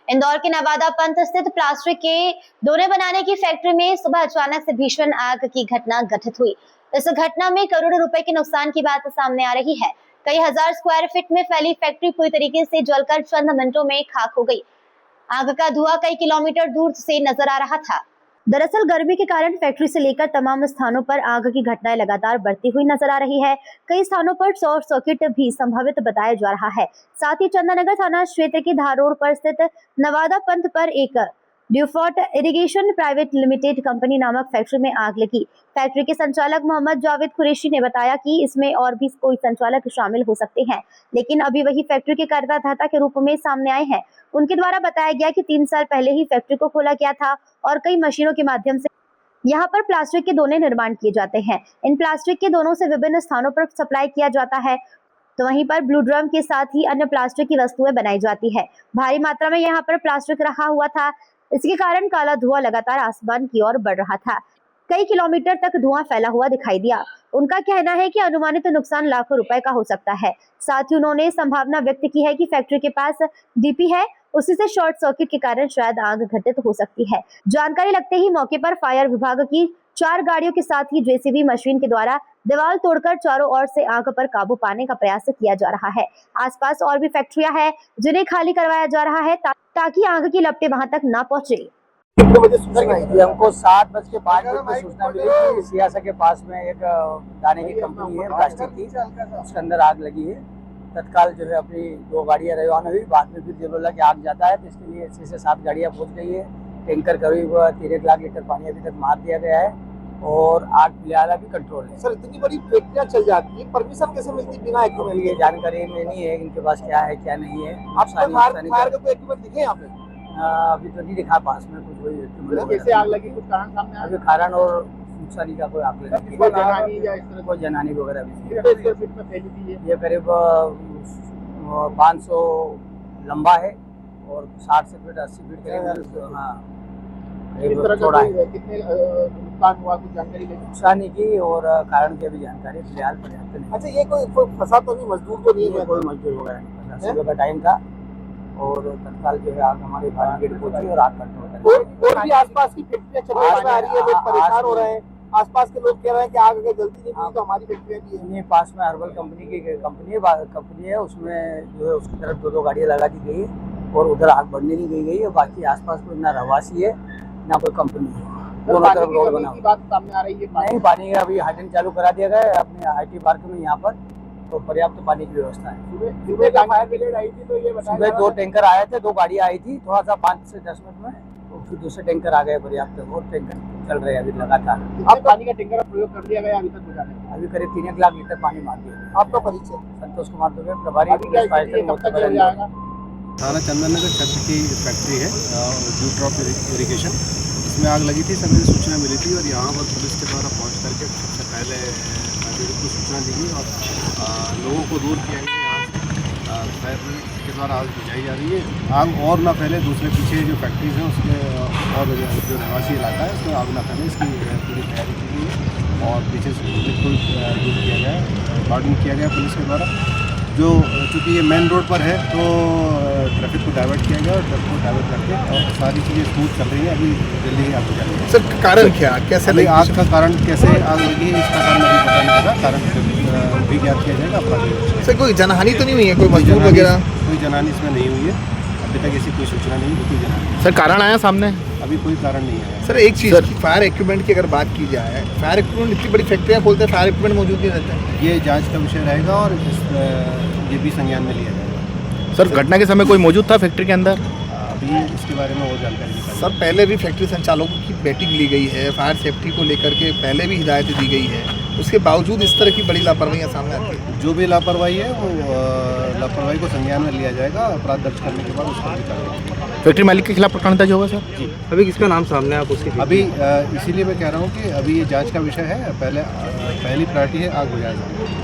इंदौर के नवादा पंथ स्थित प्लास्टिक के दोने बनाने की फैक्ट्री में सुबह अचानक से भीषण आग की घटना घटित हुई। इस घटना में करोड़ों रुपए के नुकसान की बात सामने आ रही है। कई हजार स्क्वायर फीट में फैली फैक्ट्री पूरी तरीके से जलकर चंद मिनटों में खाक हो गई। आग का धुआं कई किलोमीटर दूर से नजर आ रहा था। दरअसल गर्मी के कारण फैक्ट्री से लेकर तमाम स्थानों पर आग की घटनाएं लगातार बढ़ती हुई नजर आ रही है। कई स्थानों पर शॉर्ट सर्किट भी संभावित बताया जा रहा है। साथ ही चंदननगर थाना क्षेत्र के धार रोड पर स्थित नवादा पंथ पर एक ड्यूफॉर्ट इरिगेशन प्राइवेट लिमिटेड कंपनी नामक फैक्ट्री में आग लगी। फैक्ट्री के संचालक मोहम्मद जावेद कुरैशी ने बताया कि इसमें और भी कोई संचालक शामिल हो सकते हैं, लेकिन अभी वही फैक्ट्री के करदाता के रूप में सामने आए हैं। उनके द्वारा बताया गया कि 3 साल पहले ही फैक्ट्री को खोला गया था और कई मशीनों के माध्यम से यहाँ पर प्लास्टिक के दोने निर्माण किए जाते हैं। इन प्लास्टिक के दोनों से विभिन्न स्थानों पर सप्लाई किया जाता है, तो वहीं पर ब्लू ड्रम के साथ ही अन्य प्लास्टिक की वस्तुएं बनाई जाती है। भारी मात्रा में यहाँ पर प्लास्टिक रखा हुआ था, इसके कारण काला धुआं लगातार आसमान की ओर बढ़ रहा था। कई किलोमीटर तक धुआं फैला हुआ दिखाई दिया। उनका कहना है कि अनुमानित नुकसान लाखों रुपए का हो सकता है। साथ ही उन्होंने संभावना व्यक्त की है कि फैक्ट्री के पास डीपी है, उसी से शॉर्ट सर्किट के कारण शायद आग घटित हो सकती है। जानकारी लगते ही मौके पर फायर विभाग की 4 गाड़ियों के साथ ही जेसीबी मशीन के द्वारा दीवार तोड़कर चारों ओर से आग पर काबू पाने का प्रयास किया जा रहा है। आसपास और भी फैक्ट्रियां हैं जिन्हें खाली करवाया जा रहा है ताकि आग की लपटें वहां तक न पहुंचे। हमको 7:05 में सूचना मिली कि सियासा के पास में एक दाने की कंपनी है प्लास्टिक की, उसके अंदर आग लगी है। तत्काल जो है अपनी 2 गाड़ियाँ रवाना हुई। बाद में फिर जब बोला कि आग जाता है तो इसके लिए 6 से 7 गाड़ियाँ पहुँच गई है। टैंकर करीब 3 लाख लीटर पानी अभी तक मार दिया गया है और आग फिलहाल अभी कंट्रोल है। सर, इतनी बड़ी फैक्ट्रियाँ चल जाती है, परमिशन कैसे मिलती बिना इक्विपमेंट? ये जानकारी में नहीं है इनके पास क्या है क्या नहीं है। आप फायर का कोई इक्विपमेंट दिखे यहाँ पे? अभी तो नहीं दिखा पास में कुछ वही। कैसे आग लगी, कुछ कारण सामने आया? अभी कारण और नुकसानी का कोई आग लगी, कोई जनानी या इस तरह कोई जनानी वगैरह भी। स्क्वायर फीट में फैली हुई है? ये करीब 500 लंबा है और 60 से फीट 80 फीट करीब। हाँ, किस तरह का कितने नुकसान हुआ, कुछ जानकारी लगी? नुकसानी की और कारण की अभी जानकारी फिलहाल पर्याप्त नहीं। अच्छा, ये कोई फंसा तो नहीं, मजदूर तो नहीं है? कोई मजदूर वगैरह नहीं फंसा। सुबह का टाइम था और तत्काल जो है आग हमारे फायर ब्रिगेड पहुंची और आग कंट्रोल कर। और भी आसपास की फैक्ट्रियाँ चल आ रही है, लोग परेशान हो रहे हैं। आसपास के लोग कह रहे हैं कि आग अगर जल्दी नहीं मिली तो हमारी फैक्ट्रियाँ भी है। ये पास में हर्बल कंपनी की कंपनी है, उसमें जो है उसकी तरफ 2 गाड़ियाँ लगा दी गई और उधर आग बढ़ने नहीं गई है। बाकी आसपास कोई ना रहवासी है ना कोई कंपनी है। दोनों तरफ रोड बना की बात सामने आ रही है। नहीं, पानी का अभी हाइड्रेंट चालू करा दिया गया है अपने IT पार्क में। यहाँ पर तो पर्याप्त पानी की व्यवस्था है। सुबह फायर ब्रिगेड आई थी तो ये बताया सुबह 2 टैंकर आए थे, 2 गाड़ियाँ आई थी, थोड़ा सा 5 से 10 मिनट में तो फिर दूसरे टैंकर आ गए पर्याप्त। और टैंकर चल रहे हैं अभी लगातार। अब पानी का टैंकर का प्रयोग कर दिया गया अभी तक बुझाने में? अभी करीब 3 लाख लीटर पानी मार दिया। आपका परिचय? संतोष कुमार दुबे, प्रभारी थाना चंदननगर क्षेत्र की फैक्ट्री है ड्यूड्रॉप इरिगेशन। इसमें आग लगी थी, सभी सूचना मिली थी और यहाँ पर पुलिस के द्वारा पहुँच करके सबसे पहले को सूचना दी गई और लोगों को दूर किया गया। यहाँ से फायर के द्वारा आग बुझाई जा रही है। आग और ना फैले, दूसरे पीछे जो फैक्ट्रीज हैं उसमें और जो रहवासी इलाका है उसमें आग ना फैले, इसकी पूरी तैयारी की गई है और पीछे से बिल्कुल दूर किया गया है, गार्डिंग किया गया पुलिस के द्वारा। जो चूँकि ये मेन रोड पर है तो ट्रैफिक को डाइवर्ट किया गया और ट्रैफिक को डाइवर्ट करके और सारी चीज़ें स्मूथ चल रही हैं। अभी जल्दी ही आग बुझा रही है। सर, कारण क्या, कैसे अभी आग का कारण कैसे आग लगी है इसका कारण अभी पता नहीं लगा। कारण भी ज्ञात किया जाएगा अपराधी। सर, कोई जनहानि तो नहीं हुई है, कोई मजदूर वगैरह? कोई जनहानि इसमें नहीं हुई है, अभी तक ऐसी कोई सूचना नहीं है कोई जनहानि। सर, कारण आया सामने? अभी कोई कारण नहीं आया। सर, एक चीज़ फायर इक्विपमेंट की अगर बात की जाए, फायर इक्विपमेंट इतनी बड़ी फैक्ट्रियाँ खोलते हैं, फायर इक्विपमेंट मौजूद नहीं रहता है। ये जांच का विषय रहेगा और ये भी संज्ञान में लिया जाएगा। सर, घटना के समय कोई मौजूद था फैक्ट्री के अंदर? अभी इसके बारे में और जानकारी नहीं। सर, पहले भी फैक्ट्री संचालकों की बैटिंग ली गई है, फायर सेफ्टी को लेकर के पहले भी हिदायतें दी गई है, उसके बावजूद इस तरह की बड़ी लापरवाहियाँ सामने आती है। जो भी लापरवाही है वो लापरवाही को संज्ञान में लिया जाएगा। अपराध दर्ज करने के बाद उसको भी कार्रवाई। फैक्ट्री मालिक के खिलाफ प्रकरण दर्ज होगा? सर जी, अभी किसका नाम सामने आप उसके? अभी इसीलिए मैं कह रहा हूँ कि अभी ये जांच का विषय है। पहली प्रायोरिटी है आग बुझाया जाए।